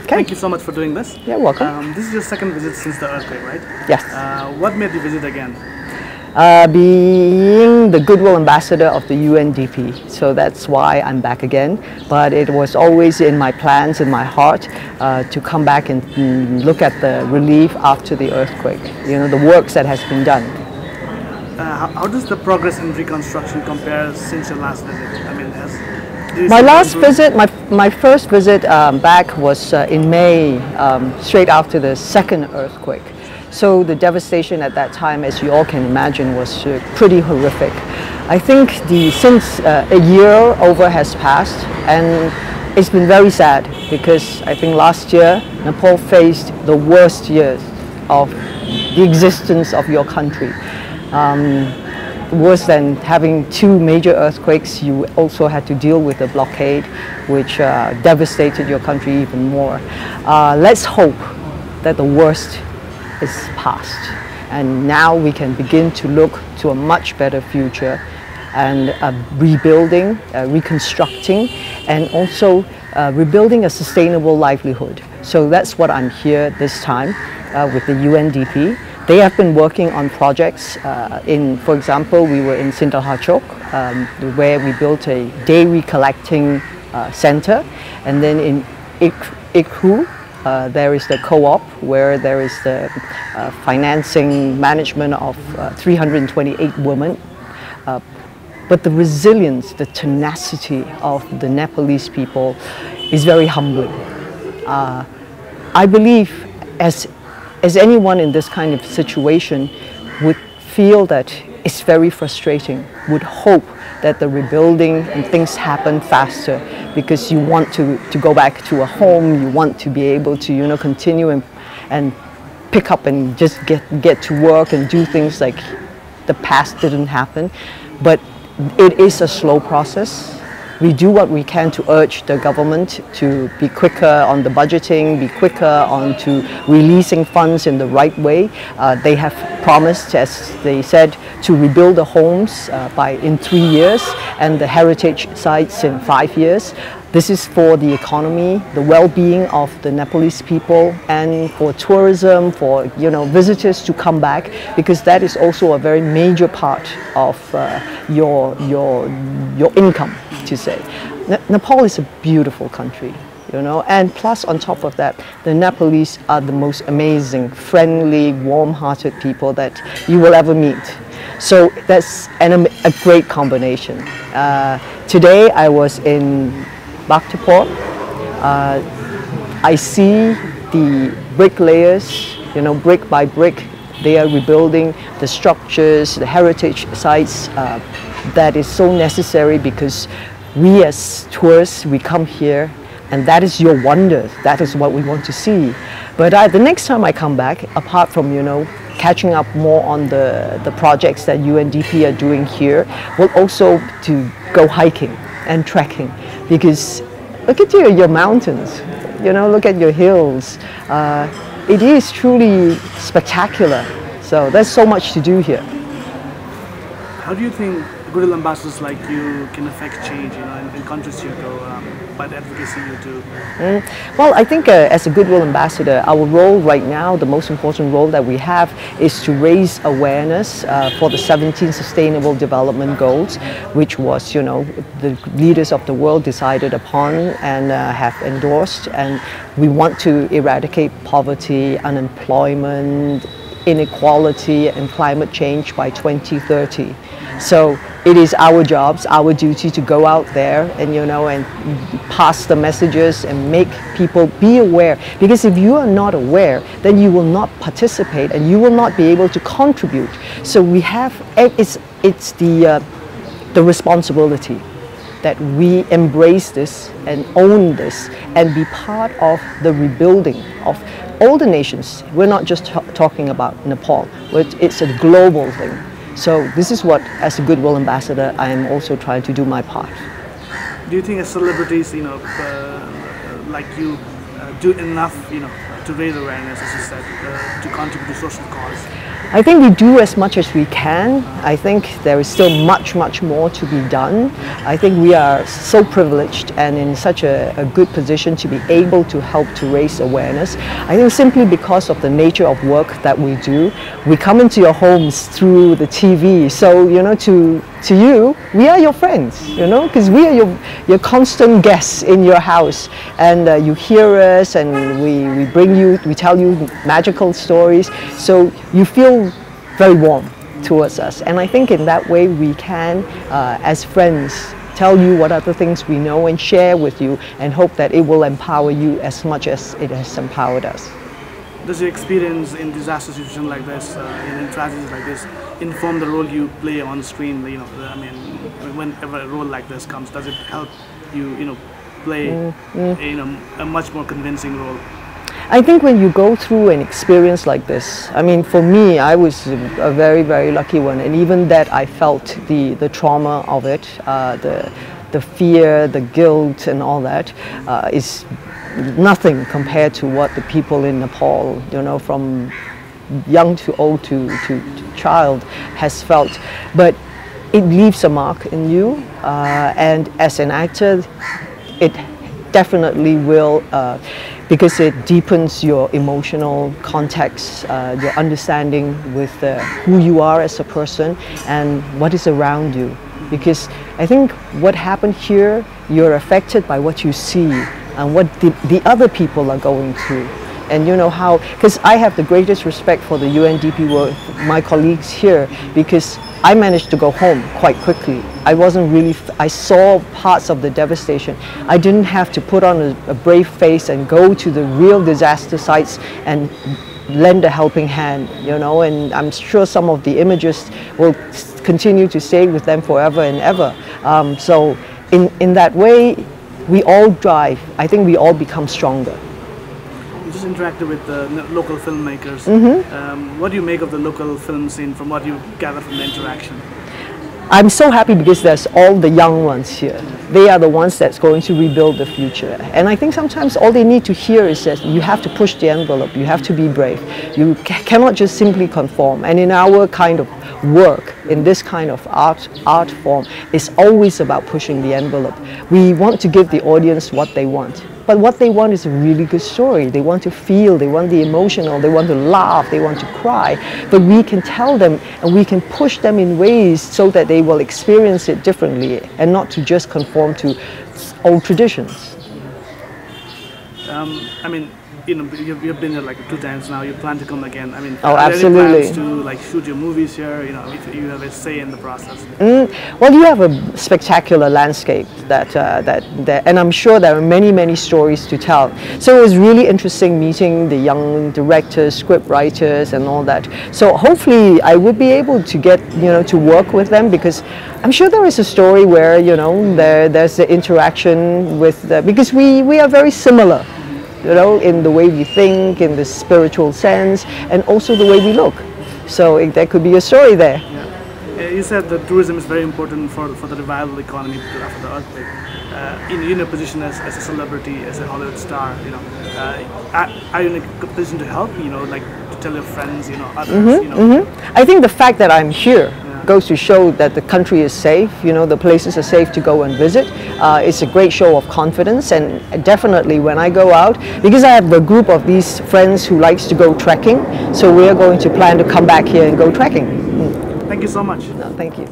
Thank you so much for doing this. You're welcome. This is your second visit since the earthquake, right? Yes. What made you visit again? Being the Goodwill Ambassador of the UNDP, so that's why I'm back again. But it was always in my plans, in my heart, to come back and look at the relief after the earthquake. You know, the works that has been done. How does the progress in reconstruction compare since your last visit? I mean, my first visit back was in May, straight after the second earthquake. So the devastation at that time, as you all can imagine, was pretty horrific. I think since a year over has passed, and it's been very sad because I think last year Nepal faced the worst years of the existence of your country. Worse than having two major earthquakes, you also had to deal with a blockade which devastated your country even more. Let's hope that the worst is past, and now we can begin to look to a much better future and rebuilding, reconstructing, and also rebuilding a sustainable livelihood. So that's what I'm here this time with the UNDP. They have been working on projects for example, we were in Sindhachok where we built a dairy collecting center, and then in Ikhu there is the co-op where there is the financing management of 328 women. But the resilience, the tenacity of the Nepalese people is very humbling. I believe as anyone in this kind of situation would feel that it's very frustrating, would hope that the rebuilding and things happen faster, because you want to go back to a home, you want to be able to, you know, continue and pick up and just get to work and do things like the past didn't happen. But it is a slow process. We do what we can to urge the government to be quicker on the budgeting, be quicker on to releasing funds in the right way. They have promised, as they said, to rebuild the homes in 3 years and the heritage sites in 5 years. This is for the economy, the well-being of the Nepalese people, and for tourism, for, you know, visitors to come back, because that is also a very major part of your income, to say. Nepal is a beautiful country, you know, and plus on top of that, the Nepalese are the most amazing, friendly, warm-hearted people that you will ever meet. So that's a great combination. Today I was in Bhaktapur. I see the bricklayers, you know, brick by brick, they are rebuilding the structures, the heritage sites. That is so necessary because we as tourists, we come here and that is your wonder. That is what we want to see. But the next time I come back, apart from, you know, catching up more on the projects that UNDP are doing here, will also to go hiking and trekking, because look at your mountains, you know, look at your hills. It is truly spectacular. So there's so much to do here. How do you think Goodwill ambassadors like you can affect change, you know, in countries you go, by the advocacy you do? Well, I think as a Goodwill ambassador, our role right now, the most important role that we have, is to raise awareness for the 17 Sustainable Development Goals, which was, you know, the leaders of the world decided upon and have endorsed. And we want to eradicate poverty, unemployment, inequality, and climate change by 2030. So it is our jobs, our duty to go out there and, you know, and pass the messages and make people be aware. Because if you are not aware, then you will not participate and you will not be able to contribute. So we have, it's the responsibility that we embrace this and own this and be part of the rebuilding of all the nations. We're not just talking about Nepal, but it's a global thing. So this is what, as a Goodwill ambassador, I am also trying to do my part. Do you think as celebrities, you know, like you, do enough, you know, to raise awareness, as you said, to contribute to social cause? I think we do as much as we can. I think there is still much, much more to be done. I think we are so privileged and in such a good position to be able to help to raise awareness. I think simply because of the nature of work that we do, we come into your homes through the TV. So, you know, to you, we are your friends, you know, because we are your constant guests in your house, and you hear us, and we tell you magical stories, so you feel very warm towards us. And I think in that way we can, as friends, tell you what other things we know and share with you, and hope that it will empower you as much as it has empowered us. Does your experience in disaster situations like this, in tragedies like this, inform the role you play on screen? You know, I mean, whenever a role like this comes, does it help you, you know, play, you know, a much more convincing role? I think when you go through an experience like this, I mean, for me, I was a very, very lucky one, and even that I felt the trauma of it, the fear, the guilt, and all that is nothing compared to what the people in Nepal, you know, from young to old to child, has felt. But it leaves a mark in you, and as an actor, it definitely will, because it deepens your emotional context, your understanding with who you are as a person and what is around you. Because I think what happened here, you're affected by what you see and what the other people are going through. And you know how, because I have the greatest respect for the UNDP work, my colleagues here, because I managed to go home quite quickly. I wasn't really, I saw parts of the devastation. I didn't have to put on a brave face and go to the real disaster sites and lend a helping hand, you know, and I'm sure some of the images will continue to stay with them forever and ever. So in that way, we all drive. I think we all become stronger. You just interacted with the local filmmakers. What do you make of the local film scene from what you gather from the interaction? I'm so happy because there's all the young ones here. They are the ones that's going to rebuild the future. And I think sometimes all they need to hear is that you have to push the envelope, you have to be brave. You cannot just simply conform. And in our kind of work, in this kind of art form, it's always about pushing the envelope. We want to give the audience what they want. But what they want is a really good story. They want to feel, they want the emotional, they want to laugh, they want to cry. But we can tell them and we can push them in ways so that they will experience it differently and not to just conform to old traditions. I mean, you know, you've been here like 2 times now. You plan to come again. I mean, oh, are absolutely. there any plans to like shoot your movies here? You know, if you have a say in the process. Well, you have a spectacular landscape that and I'm sure there are many, many stories to tell. So it was really interesting meeting the young directors, script writers, and all that. So hopefully, I would be able to get, you know, to work with them, because I'm sure there is a story where, you know, there's the interaction with because we are very similar. You know, in the way we think, in the spiritual sense, and also the way we look. So there could be a story there. Yeah. You said that tourism is very important for the revival economy after the earthquake. In a position as a celebrity, as a Hollywood star, you know, are you in a good position to help? You know, like to tell your friends, you know, others. You know. I think the fact that I'm here goes to show that the country is safe, you know, the places are safe to go and visit. It's a great show of confidence, and definitely when I go out, because I have a group of these friends who likes to go trekking, so we are going to plan to come back here and go trekking. Thank you so much. No, thank you.